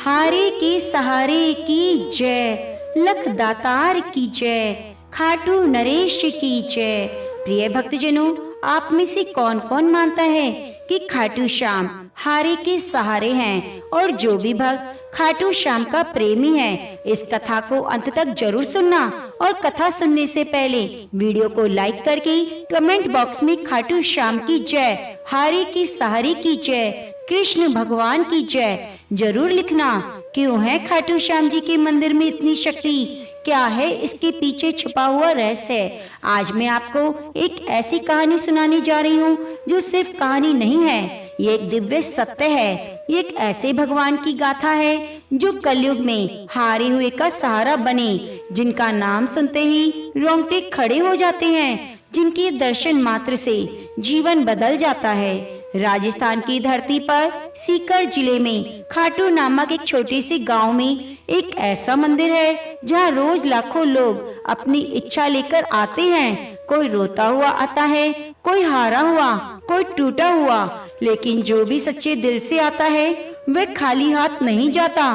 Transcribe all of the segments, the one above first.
हारे के सहारे की जय, लख दातार की जय, खाटू नरेश की जय। प्रिय भक्तजनों, आप में से कौन कौन मानता है कि खाटू श्याम हारे के सहारे हैं? और जो भी भक्त खाटू श्याम का प्रेमी है, इस कथा को अंत तक जरूर सुनना और कथा सुनने से पहले वीडियो को लाइक करके कमेंट बॉक्स में खाटू श्याम की जय, हारे के सहारे की जय, कृष्ण भगवान की जय जरूर लिखना। क्यों है खाटू श्याम जी के मंदिर में इतनी शक्ति? क्या है इसके पीछे छुपा हुआ रहस्य? आज मैं आपको एक ऐसी कहानी सुनाने जा रही हूँ जो सिर्फ कहानी नहीं है, ये एक दिव्य सत्य है। ये एक ऐसे भगवान की गाथा है जो कलयुग में हारे हुए का सहारा बने, जिनका नाम सुनते ही रोंगटे खड़े हो जाते हैं, जिनके दर्शन मात्र से जीवन बदल जाता है। राजस्थान की धरती पर सीकर जिले में खाटू नामक एक छोटे से गांव में एक ऐसा मंदिर है जहां रोज लाखों लोग अपनी इच्छा लेकर आते हैं। कोई रोता हुआ आता है, कोई हारा हुआ, कोई टूटा हुआ, लेकिन जो भी सच्चे दिल से आता है वह खाली हाथ नहीं जाता।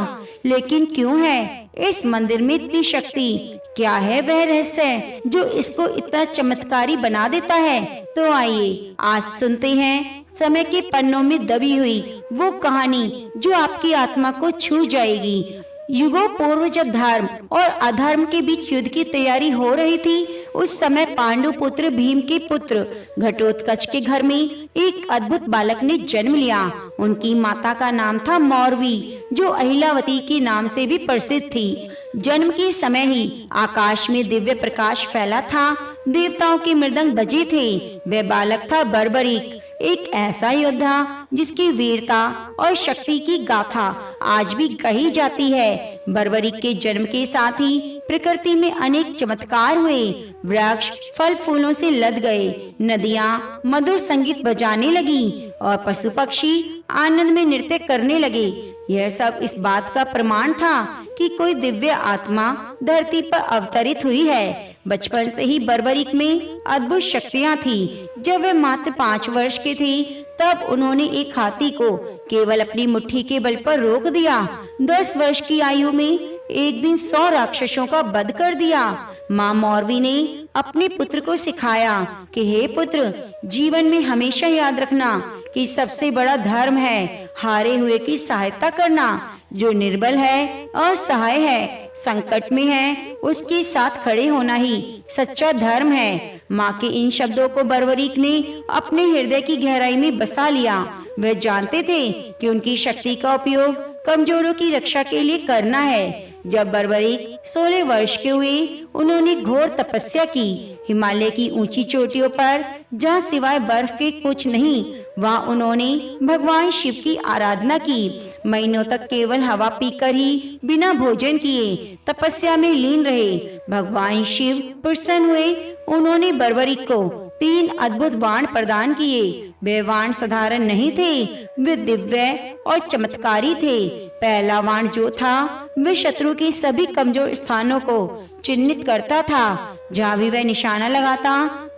लेकिन क्यों है इस मंदिर में इतनी शक्ति? क्या है वह रहस्य जो इसको इतना चमत्कारी बना देता है? तो आइए आज सुनते हैं समय के पन्नों में दबी हुई वो कहानी जो आपकी आत्मा को छू जाएगी। युगों पूर्व जब धर्म और अधर्म के बीच युद्ध की तैयारी हो रही थी, उस समय पांडु पुत्र भीम के पुत्र घटोत्कच के घर में एक अद्भुत बालक ने जन्म लिया। उनकी माता का नाम था मौरवी, जो अहिलावती के नाम से भी प्रसिद्ध थी। जन्म के समय ही आकाश में दिव्य प्रकाश फैला था, देवताओं के मृदंग बजे थे। वह बालक था बर्बरीक, एक ऐसा योद्धा जिसकी वीरता और शक्ति की गाथा आज भी कही जाती है। बर्बरीक के जन्म के साथ ही प्रकृति में अनेक चमत्कार हुए। वृक्ष फल फूलों से लद गए, नदियां मधुर संगीत बजाने लगी और पशु पक्षी आनंद में नृत्य करने लगे। यह सब इस बात का प्रमाण था कि कोई दिव्य आत्मा धरती पर अवतरित हुई है। बचपन से ही बर्बरीक में अद्भुत शक्तियां थी। जब वे मात्र 5 वर्ष के थे, तब उन्होंने एक हाथी को केवल अपनी मुट्ठी के बल पर रोक दिया। 10 वर्ष की आयु में एक दिन 100 राक्षसों का वध कर दिया। माँ मौरवी ने अपने पुत्र को सिखाया कि हे पुत्र, जीवन में हमेशा याद रखना कि सबसे बड़ा धर्म है हारे हुए की सहायता करना। जो निर्बल है, असहाय है, संकट में है, उसके साथ खड़े होना ही सच्चा धर्म है। माँ के इन शब्दों को बर्बरीक ने अपने हृदय की गहराई में बसा लिया। वह जानते थे कि उनकी शक्ति का उपयोग कमजोरों की रक्षा के लिए करना है। जब बर्बरीक 16 वर्ष के हुए, उन्होंने घोर तपस्या की। हिमालय की ऊंची चोटियों पर, जहाँ सिवाय बर्फ के कुछ नहीं, वहाँ उन्होंने भगवान शिव की आराधना की। महीनों तक केवल हवा पीकर ही बिना भोजन किए तपस्या में लीन रहे। भगवान शिव प्रसन्न हुए। उन्होंने बर्बरीक को 3 अद्भुत बाण प्रदान किए। वे बाण साधारण नहीं थे, वे दिव्य और चमत्कारी थे। पहला बाण जो था, वे शत्रु के सभी कमजोर स्थानों को चिन्हित करता था। जहाँ भी वह निशाना लगाता,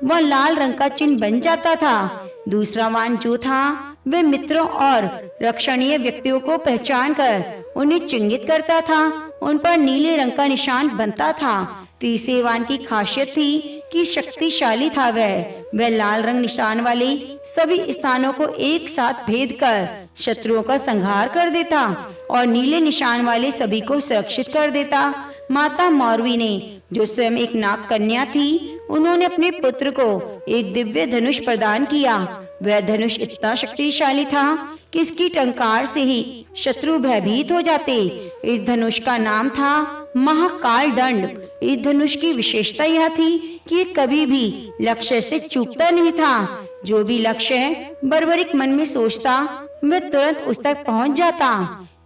वह लाल रंग का चिन्ह बन जाता था। दूसरा बाण जो था, वे मित्रों और रक्षणीय व्यक्तियों को पहचान कर उन्हें चिन्हित करता था, उन पर नीले रंग का निशान बनता था। तीसरे बाण की खासियत थी कि शक्तिशाली था वह लाल रंग निशान वाले सभी स्थानों को एक साथ भेद कर शत्रुओं का संहार कर देता और नीले निशान वाले सभी को सुरक्षित कर देता। माता मौरवी ने, जो स्वयं एक नाग कन्या थी, उन्होंने अपने पुत्र को एक दिव्य धनुष प्रदान किया। वह धनुष इतना शक्तिशाली था कि इसकी टंकार से ही शत्रु भयभीत हो जाते। इस धनुष का नाम था महाकाल दंड। इस धनुष की विशेषता यह थी कि कभी भी लक्ष्य से चूकता नहीं था। जो भी लक्ष्य बर्बरीक मन में सोचता, वह तुरंत उस तक पहुंच जाता।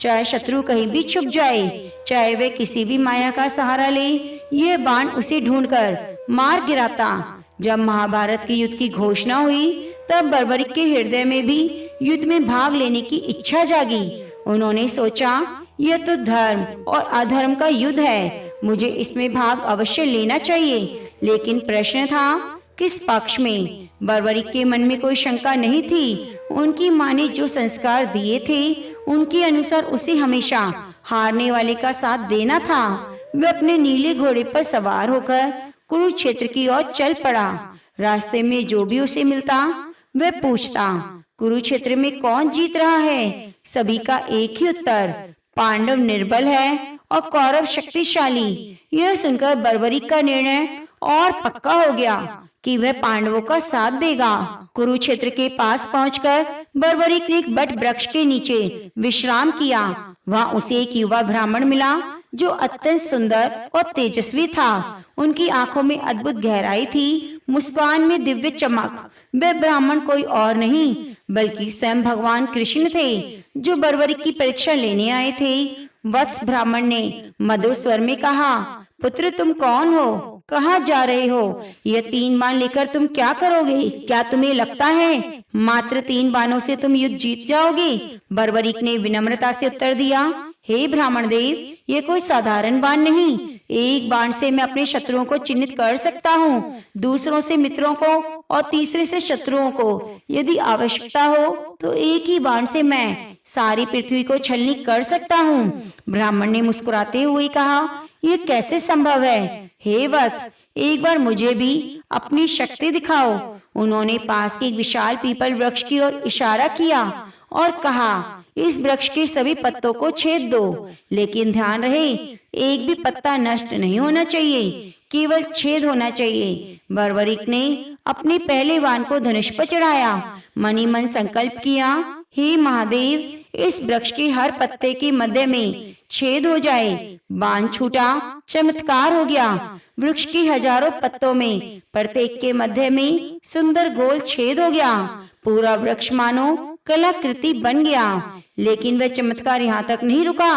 चाहे शत्रु कहीं भी छुप जाए, चाहे वह किसी भी माया का सहारा ले, यह बाण उसे ढूंढकर मार गिराता। जब महाभारत के युद्ध की घोषणा हुई, तब बर्बरीक के हृदय में भी युद्ध में भाग लेने की इच्छा जागी। उन्होंने सोचा, यह तो धर्म और अधर्म का युद्ध है, मुझे इसमें भाग अवश्य लेना चाहिए। लेकिन प्रश्न था, किस पक्ष में? बर्बरीक के मन में कोई शंका नहीं थी। उनकी माँ ने जो संस्कार दिए थे, उनके अनुसार उसे हमेशा हारने वाले का साथ देना था। वह अपने नीले घोड़े पर सवार होकर कुरुक्षेत्र की ओर चल पड़ा। रास्ते में जो भी उसे मिलता वह पूछता, कुरुक्षेत्र में कौन जीत रहा है? सभी का एक ही उत्तर, पांडव निर्बल है और कौरव शक्तिशाली। यह सुनकर बर्बरीक का निर्णय और पक्का हो गया कि वह पांडवों का साथ देगा। कुरुक्षेत्र के पास पहुंचकर बर्बरीक ने एक बट वृक्ष के नीचे विश्राम किया। वहां उसे एक युवा ब्राह्मण मिला जो अत्यंत सुंदर और तेजस्वी था। उनकी आंखों में अद्भुत गहराई थी, मुस्कान में दिव्य चमक। वह ब्राह्मण कोई और नहीं बल्कि स्वयं भगवान कृष्ण थे, जो बर्बरीक की परीक्षा लेने आए थे। वत्स ब्राह्मण ने मधुर स्वर में कहा, पुत्र तुम कौन हो? कहाँ जा रहे हो? यह 3 बाण लेकर तुम क्या करोगे? क्या तुम्हें लगता है मात्र 3 बाणों से तुम युद्ध जीत जाओगे? बर्बरीक ने विनम्रता से उत्तर दिया, हे ब्राह्मण देव, ये कोई साधारण बाण नहीं। एक बाण से मैं अपने शत्रुओं को चिन्हित कर सकता हूँ, दूसरों से मित्रों को और तीसरे से शत्रुओं को। यदि आवश्यकता हो तो एक ही बाण से मैं सारी पृथ्वी को छलनी कर सकता हूँ। ब्राह्मण ने मुस्कुराते हुए कहा, ये कैसे संभव है? हे वत्स, एक बार मुझे भी अपनी शक्ति दिखाओ। उन्होंने पास के एक विशाल पीपल वृक्ष की ओर इशारा किया और कहा, इस वृक्ष के सभी पत्तों को छेद दो, लेकिन ध्यान रहे एक भी पत्ता नष्ट नहीं होना चाहिए, केवल छेद होना चाहिए। बर्बरीक ने अपने पहले बाण को धनुष पर चढ़ाया, मनी मन संकल्प किया, हे महादेव, इस वृक्ष के हर पत्ते के मध्य में छेद हो जाए। बाण छूटा, चमत्कार हो गया। वृक्ष के हजारों पत्तों में प्रत्येक के मध्य में सुंदर गोल छेद हो गया। पूरा वृक्ष मानो कलाकृति बन गया। लेकिन वह चमत्कार यहाँ तक नहीं रुका।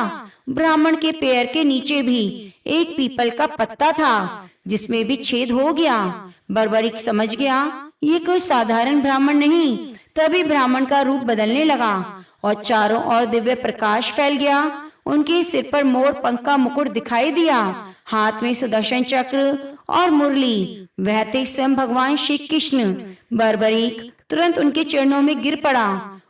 ब्राह्मण के पैर के नीचे भी एक पीपल का पत्ता था, जिसमें भी छेद हो गया। बर्बरीक समझ गया ये कोई साधारण ब्राह्मण नहीं। तभी ब्राह्मण का रूप बदलने लगा और चारों ओर दिव्य प्रकाश फैल गया। उनके सिर पर मोर पंख का मुकुट दिखाई दिया, हाथ में सुदर्शन चक्र और मुरली। वह थे स्वयं भगवान श्री कृष्ण। बर्बरीक तुरंत उनके चरणों में गिर पड़ा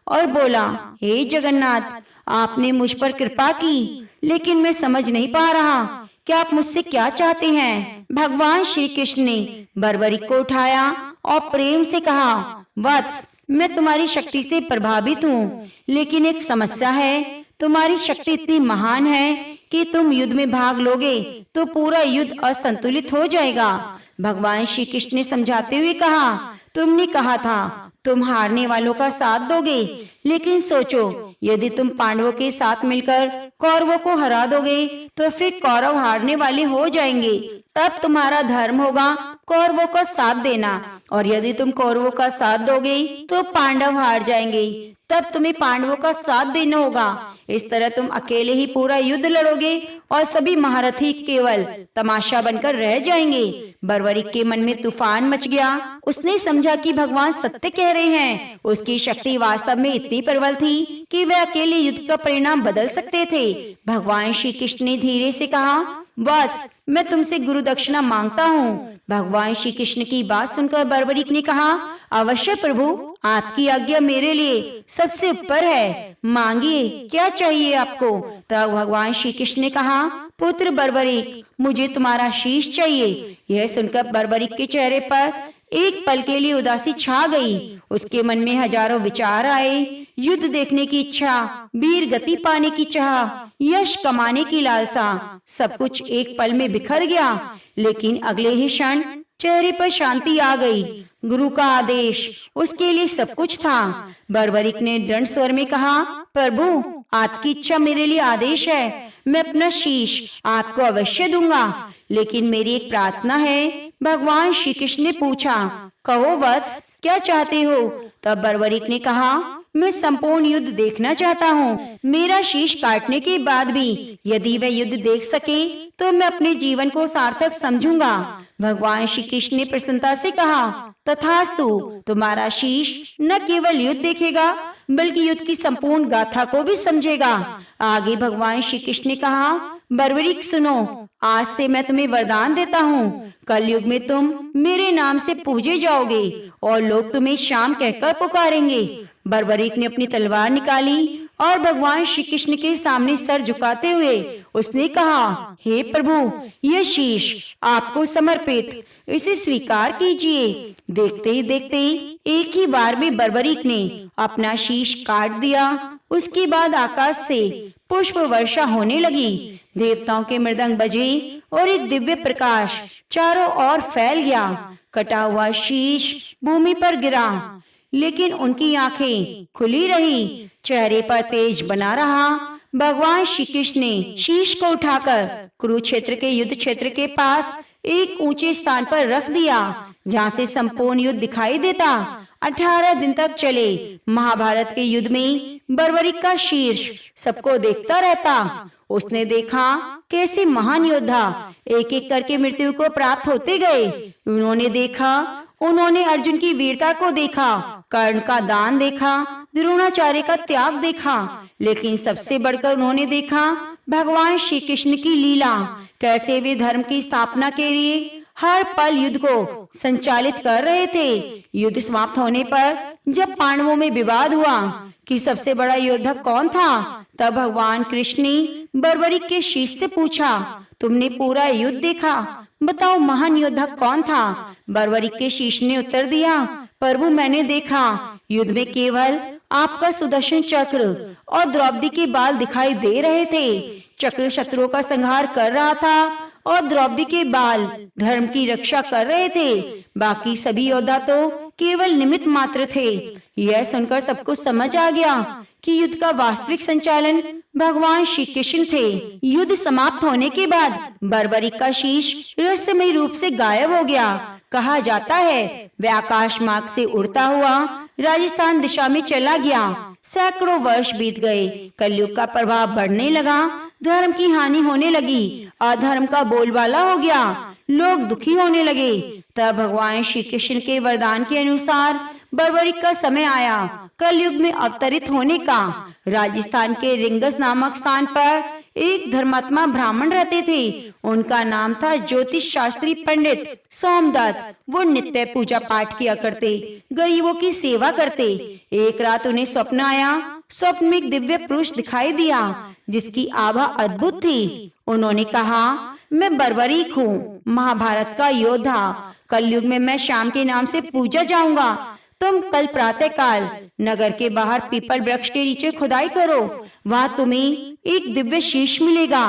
और बोला, हे जगन्नाथ, आपने मुझ पर कृपा की, लेकिन मैं समझ नहीं पा रहा कि आप मुझसे क्या चाहते हैं। भगवान श्री कृष्ण ने बर्बरीक को उठाया और प्रेम से कहा, वत्स, मैं तुम्हारी शक्ति से प्रभावित हूँ, लेकिन एक समस्या है। तुम्हारी शक्ति इतनी महान है कि तुम युद्ध में भाग लोगे तो पूरा युद्ध असंतुलित हो जाएगा। भगवान श्री कृष्ण ने समझाते हुए कहा, तुमने कहा था तुम हारने वालों का साथ दोगे, लेकिन सोचो, यदि तुम पांडवों के साथ मिलकर कौरवों को हरा दोगे तो फिर कौरव हारने वाले हो जाएंगे। तब तुम्हारा धर्म होगा कौरवों का साथ देना, और यदि तुम कौरवों का साथ दोगे तो पांडव हार जाएंगे। तब तुम्हें पांडवों का साथ देना होगा। इस तरह तुम अकेले ही पूरा युद्ध लड़ोगे और सभी महारथी केवल तमाशा बनकर रह जाएंगे। बर्बरीक के मन में तूफान मच गया। उसने समझा कि भगवान सत्य कह रहे हैं। उसकी शक्ति वास्तव में इतनी प्रबल थी कि वह अकेले युद्ध का परिणाम बदल सकते थे। भगवान श्री कृष्ण ने धीरे से कहा, वत्स, मैं तुमसे गुरु दक्षिणा मांगता हूँ। भगवान श्री कृष्ण की बात सुनकर बर्बरीक ने कहा, अवश्य प्रभु, आपकी आज्ञा मेरे लिए सबसे ऊपर है। मांगिए, क्या चाहिए आपको? तब भगवान श्री कृष्ण ने कहा, पुत्र बर्बरीक, मुझे तुम्हारा शीश चाहिए। यह सुनकर बर्बरीक के चेहरे पर एक पल के लिए उदासी छा गई। उसके मन में हजारों विचार आए। युद्ध देखने की इच्छा, वीर गति पाने की चाह, यश कमाने की लालसा, सब कुछ एक पल में बिखर गया। लेकिन अगले ही क्षण चेहरे पर शांति आ गई। गुरु का आदेश उसके लिए सब कुछ था। बर्बरीक ने दृढ़ स्वर में कहा, प्रभु, आपकी इच्छा मेरे लिए आदेश है। मैं अपना शीश आपको अवश्य दूंगा, लेकिन मेरी एक प्रार्थना है। भगवान श्री कृष्ण ने पूछा, कहो वत्स, क्या चाहते हो? तब बर्बरीक ने कहा, मैं संपूर्ण युद्ध देखना चाहता हूँ। मेरा शीश काटने के बाद भी यदि वह युद्ध देख सके तो मैं अपने जीवन को सार्थक समझूंगा। भगवान श्री कृष्ण ने प्रसन्नता से कहा, तथास्तु, तुम्हारा शीश न केवल युद्ध देखेगा बल्कि युद्ध की संपूर्ण गाथा को भी समझेगा। आगे भगवान श्री कृष्ण ने कहा, बर्बरीक सुनो, आज से मैं तुम्हें वरदान देता हूँ। कलयुग में तुम मेरे नाम से पूजे जाओगे और लोग तुम्हें श्याम कहकर पुकारेंगे। बर्बरीक ने अपनी तलवार निकाली और भगवान श्री कृष्ण के सामने सर झुकाते हुए उसने कहा, हे प्रभु, यह शीश आपको समर्पित, इसे स्वीकार कीजिए। देखते ही देखते एक ही बार में बर्बरीक ने अपना शीश काट दिया। उसके बाद आकाश से पुष्प वर्षा होने लगी, देवताओं के मृदंग बजे और एक दिव्य प्रकाश चारों ओर फैल गया। कटा हुआ शीश भूमि पर गिरा, लेकिन उनकी आंखें खुली रही, चेहरे पर तेज बना रहा। भगवान श्री कृष्ण ने शीश को उठाकर कुरुक्षेत्र के युद्ध क्षेत्र के पास एक ऊंचे स्थान पर रख दिया, जहां से संपूर्ण युद्ध दिखाई देता। 18 दिन तक चले महाभारत के युद्ध में बर्बरीक का शीर्ष सबको देखता रहता। उसने देखा कैसे महान योद्धा एक एक करके मृत्यु को प्राप्त होते गए। उन्होंने अर्जुन की वीरता को देखा, कर्ण का दान देखा, द्रोणाचार्य का त्याग देखा, लेकिन सबसे बढ़कर उन्होंने देखा भगवान श्री कृष्ण की लीला, कैसे वे धर्म की स्थापना के लिए हर पल युद्ध को संचालित कर रहे थे। युद्ध समाप्त होने पर जब पांडवों में विवाद हुआ कि सबसे बड़ा योद्धा कौन था, तब भगवान कृष्ण ने बर्बरीक के शीश से पूछा, तुमने पूरा युद्ध देखा, बताओ महान योद्धा कौन था। बर्बरीक के शीश ने उत्तर दिया, प्रभु, मैंने देखा युद्ध में केवल आपका सुदर्शन चक्र और द्रौपदी के बाल दिखाई दे रहे थे। चक्र शत्रुओं का संहार कर रहा था और द्रौपदी के बाल धर्म की रक्षा कर रहे थे। बाकी सभी योद्धा तो केवल निमित्त मात्र थे। यह सुनकर सबको समझ आ गया कि युद्ध का वास्तविक संचालन भगवान श्री कृष्ण थे। युद्ध समाप्त होने के बाद बर्बरीक का शीश रहस्यमय रूप से गायब हो गया। कहा जाता है वह आकाश मार्ग से उड़ता हुआ राजस्थान दिशा में चला गया। सैकड़ों वर्ष बीत गए, कलयुग का प्रभाव बढ़ने लगा, धर्म की हानि होने लगी, अधर्म का बोलबाला हो गया, लोग दुखी होने लगे। तब भगवान श्री कृष्ण के वरदान के अनुसार बर्बरीक का समय आया कलयुग में अवतरित होने का। राजस्थान के रिंगस नामक स्थान पर एक धर्मात्मा ब्राह्मण रहते थे। उनका नाम था ज्योतिष शास्त्री पंडित सोमदत्त। वो नित्य पूजा पाठ किया करते, गरीबों की सेवा करते। एक रात उन्हें स्वप्न आया। स्वप्न में एक दिव्य पुरुष दिखाई दिया जिसकी आभा अद्भुत थी। उन्होंने कहा, मैं बर्बरीक हूँ, महाभारत का योद्धा। कलयुग में मैं शाम के नाम से पूजा जाऊंगा। तुम कल प्रातः काल नगर के बाहर पीपल वृक्ष के नीचे खुदाई करो, वहाँ तुम्हें एक दिव्य शीश मिलेगा।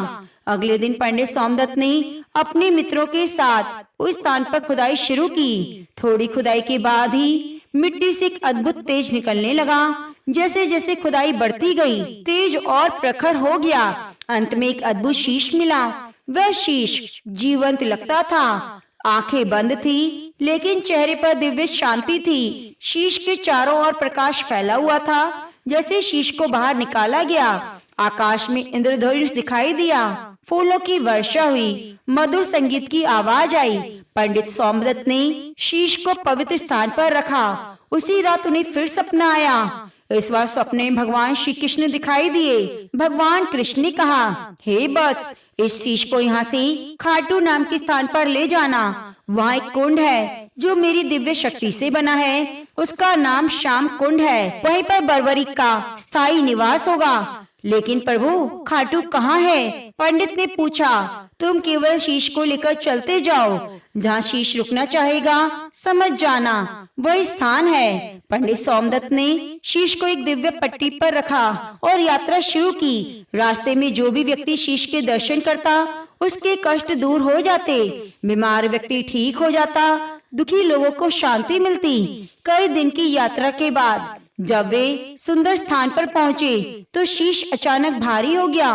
अगले दिन पंडित सोमदत्त ने अपने मित्रों के साथ उस स्थान पर खुदाई शुरू की। थोड़ी खुदाई के बाद ही मिट्टी से एक अद्भुत तेज निकलने लगा। जैसे जैसे खुदाई बढ़ती गई, तेज और प्रखर हो गया। अंत में एक अद्भुत शीश मिला। वह शीश जीवंत लगता था, आंखें बंद थी, लेकिन चेहरे पर दिव्य शांति थी। शीश के चारों ओर प्रकाश फैला हुआ था। जैसे शीश को बाहर निकाला गया, आकाश में इंद्रधनुष दिखाई दिया, फूलों की वर्षा हुई, मधुर संगीत की आवाज आई। पंडित सोमदत्त ने शीश को पवित्र स्थान पर रखा। उसी रात उन्हें फिर सपना आया। इस बार स्वप्न में भगवान श्री कृष्ण दिखाई दिए। भगवान कृष्ण ने कहा, हे वत्स, इस शीश को यहाँ से खाटू नाम के स्थान पर ले जाना। वहाँ एक कुंड है जो मेरी दिव्य शक्ति से बना है, उसका नाम श्याम कुंड है। वहीं पर बर्बरीक का स्थायी निवास होगा। लेकिन प्रभु, खाटू कहाँ है? पंडित ने पूछा। तुम केवल शीश को लेकर चलते जाओ, जहाँ शीश रुकना चाहेगा समझ जाना वही स्थान है। पंडित सोमदत्त ने शीश को एक दिव्य पट्टी पर रखा और यात्रा शुरू की। रास्ते में जो भी व्यक्ति शीश के दर्शन करता, उसके कष्ट दूर हो जाते, बीमार व्यक्ति ठीक हो जाता, दुखी लोगों को शांति मिलती। कई दिन की यात्रा के बाद जब वे सुंदर स्थान पर पहुँचे तो शीश अचानक भारी हो गया।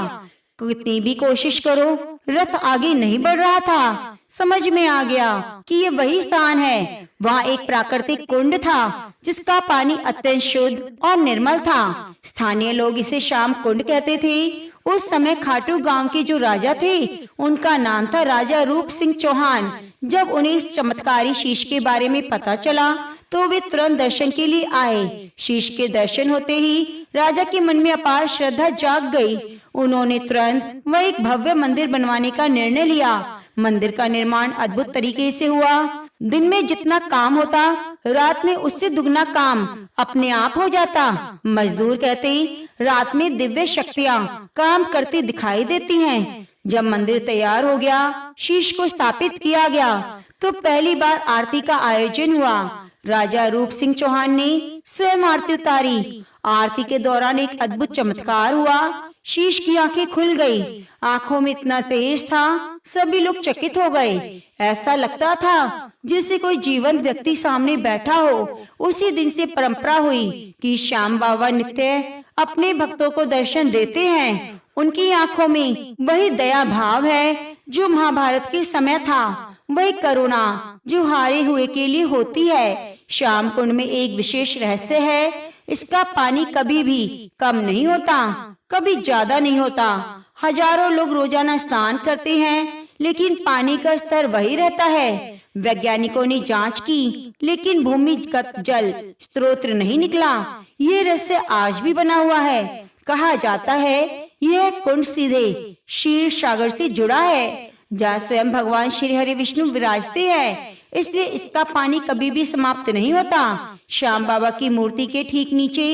कितनी भी कोशिश करो, रथ आगे नहीं बढ़ रहा था। समझ में आ गया कि ये वही स्थान है। वहाँ एक प्राकृतिक कुंड था जिसका पानी अत्यंत शुद्ध और निर्मल था। स्थानीय लोग इसे श्याम कुंड कहते थे। उस समय खाटू गांव के जो राजा थे, उनका नाम था राजा रूप सिंह चौहान। जब उन्हें इस चमत्कारी शीश के बारे में पता चला तो वे तुरंत दर्शन के लिए आए। शीश के दर्शन होते ही राजा के मन में अपार श्रद्धा जाग गई। उन्होंने तुरंत वह एक भव्य मंदिर बनवाने का निर्णय लिया। मंदिर का निर्माण अद्भुत तरीके से हुआ। दिन में जितना काम होता, रात में उससे दुगना काम अपने आप हो जाता। मजदूर कहते, रात में दिव्य शक्तियाँ काम करती दिखाई देती हैं। जब मंदिर तैयार हो गया, शीश को स्थापित किया गया, तो पहली बार आरती का आयोजन हुआ। राजा रूप सिंह चौहान ने स्वयं आरती उतारी। आरती के दौरान एक अद्भुत चमत्कार हुआ। शीश की आंखें खुल गई। आंखों में इतना तेज था, सभी लोग चकित हो गए। ऐसा लगता था जैसे कोई जीवंत व्यक्ति सामने बैठा हो। उसी दिन से परंपरा हुई कि श्याम बाबा नित्य अपने भक्तों को दर्शन देते हैं। उनकी आंखों में वही दया भाव है जो महाभारत के समय था, वही करुणा जो हारे हुए के लिए होती है। श्याम कुंड में एक विशेष रहस्य है। इसका पानी कभी भी कम नहीं होता, कभी ज्यादा नहीं होता। हजारों लोग रोजाना स्नान करते हैं, लेकिन पानी का स्तर वही रहता है। वैज्ञानिकों ने जांच की, लेकिन भूमिगत जल स्रोत नहीं निकला। ये रहस्य आज भी बना हुआ है। कहा जाता है यह कुंड सीधे क्षीर सागर से जुड़ा है, जहाँ स्वयं भगवान श्री हरि विष्णु विराजते हैं। इसलिए इसका पानी कभी भी समाप्त नहीं होता। श्याम बाबा की मूर्ति के ठीक नीचे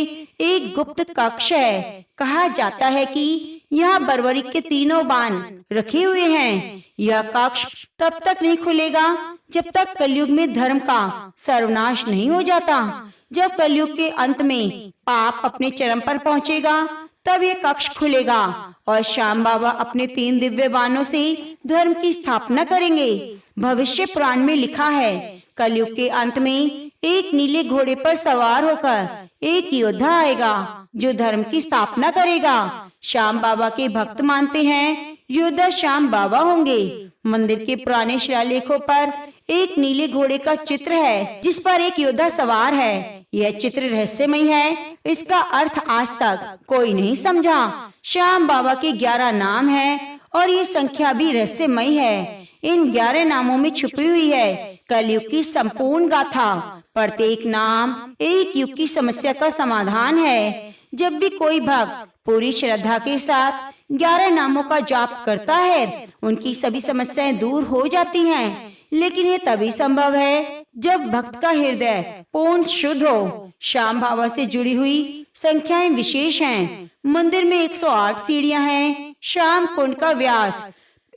एक गुप्त कक्ष है। कहा जाता है कि यहाँ बर्बरीक के तीनों बाण रखे हुए हैं। यह कक्ष तब तक नहीं खुलेगा जब तक कलयुग में धर्म का सर्वनाश नहीं हो जाता। जब कलयुग के अंत में पाप अपने चरम पर पहुँचेगा, तब यह कक्ष खुलेगा और श्याम बाबा अपने 3 दिव्य बाणों से धर्म की स्थापना करेंगे। भविष्य पुराण में लिखा है, कलयुग के अंत में एक नीले घोड़े पर सवार होकर एक योद्धा आएगा जो धर्म की स्थापना करेगा। श्याम बाबा के भक्त मानते हैं योद्धा श्याम बाबा होंगे। मंदिर के पुराने शिलालेखों पर एक नीले घोड़े का चित्र है, जिस पर एक योद्धा सवार है। यह चित्र रहस्यमय है। इसका अर्थ आज तक कोई नहीं समझा। श्याम बाबा के 11 नाम हैं और ये संख्या भी रहस्यमय है। इन 11 नामों में छुपी हुई है कलयुग की संपूर्ण गाथा। प्रत्येक नाम एक युग की समस्या का समाधान है। जब भी कोई भक्त पूरी श्रद्धा के साथ 11 नामों का जाप करता है, उनकी सभी समस्याएं दूर हो जाती हैं। लेकिन ये तभी संभव है जब भक्त का हृदय पूर्ण शुद्ध हो। श्याम बाबा से जुड़ी हुई संख्याएं विशेष हैं। मंदिर में 108 सीढ़ियां हैं। श्याम कुंड का व्यास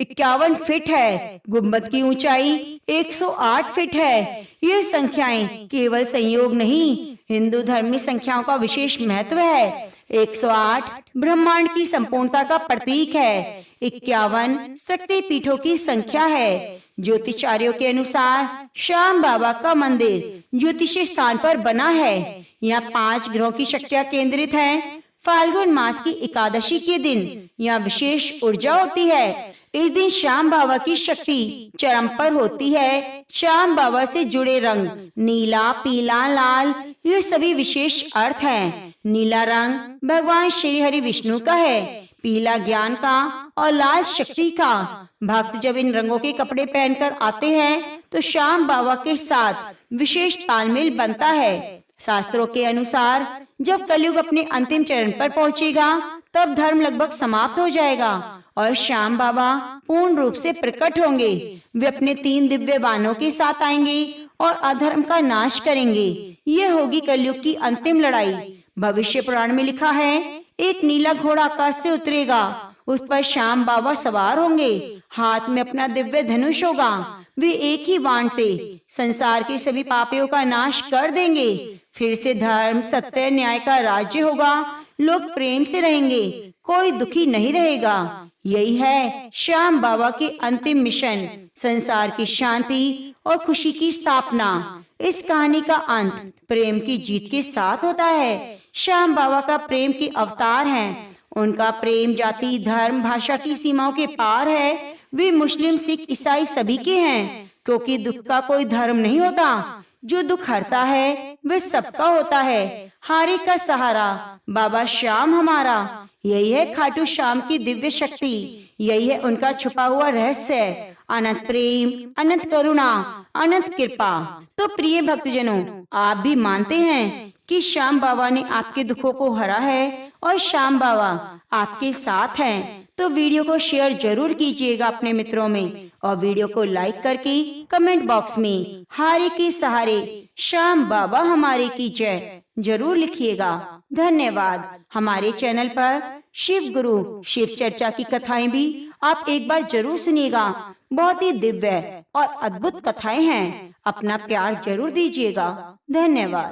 51 फीट है। गुम्बद की ऊंचाई 108 फीट है। ये संख्याएं केवल संयोग नहीं, हिंदू धर्म में संख्याओं का विशेष महत्व है। 108 ब्रह्मांड की संपूर्णता का प्रतीक है। 51 शक्ति पीठों की संख्या है। ज्योतिषाचार्यों के अनुसार श्याम बाबा का मंदिर ज्योतिषीय स्थान पर बना है। यहाँ 5 ग्रहों की शक्तियाँ केंद्रित हैं। फाल्गुन मास की एकादशी के दिन यहाँ विशेष ऊर्जा होती है। इस दिन श्याम बाबा की शक्ति चरम पर होती है। श्याम बाबा से जुड़े रंग नीला, पीला, लाल, ये सभी विशेष अर्थ हैं। नीला रंग भगवान श्री हरि विष्णु का है, पीला ज्ञान का और लाल शक्ति का। भक्त जब इन रंगों के कपड़े पहनकर आते हैं तो श्याम बाबा के साथ विशेष तालमेल बनता है। शास्त्रों के अनुसार जब कलयुग अपने अंतिम चरण पर पहुंचेगा, तब धर्म लगभग समाप्त हो जाएगा और श्याम बाबा पूर्ण रूप से प्रकट होंगे। वे अपने 3 दिव्य बाणों के साथ आएंगे और अधर्म का नाश करेंगे। यह होगी कलयुग की अंतिम लड़ाई। भविष्य पुराण में लिखा है, एक नीला घोड़ा आकाश से उतरेगा, उस पर श्याम बाबा सवार होंगे। हाथ में अपना दिव्य धनुष होगा। वे एक ही बाण से संसार के सभी पापियों का नाश कर देंगे। फिर से धर्म, सत्य, न्याय का राज्य होगा। लोग प्रेम से रहेंगे, कोई दुखी नहीं रहेगा। यही है श्याम बाबा के अंतिम मिशन, संसार की शांति और खुशी की स्थापना। इस कहानी का अंत प्रेम की जीत के साथ होता है। श्याम बाबा का प्रेम के अवतार हैं। उनका प्रेम जाति, धर्म, भाषा की सीमाओं के पार है। वे मुस्लिम, सिख, ईसाई सभी के हैं, क्योंकि दुख का कोई धर्म नहीं होता। जो दुख हरता है वह सबका होता है। हारे का सहारा बाबा श्याम हमारा। यही है खाटू श्याम की दिव्य शक्ति। यही है उनका छुपा हुआ रहस्य, अनंत प्रेम, अनंत करुणा, अनंत कृपा। तो प्रिय भक्तजनों, आप भी मानते हैं कि श्याम बाबा ने आपके दुखों को हरा है और श्याम बाबा आपके साथ हैं। तो वीडियो को शेयर जरूर कीजिएगा अपने मित्रों में और वीडियो को लाइक करके कमेंट बॉक्स में हारे के सहारे श्याम बाबा हमारे की जय जरूर लिखिएगा। धन्यवाद। हमारे चैनल पर शिव गुरु शिव चर्चा की कथाएं भी आप एक बार जरूर सुनिएगा। बहुत ही दिव्य और अद्भुत कथाएं हैं। अपना प्यार जरूर दीजिएगा। धन्यवाद।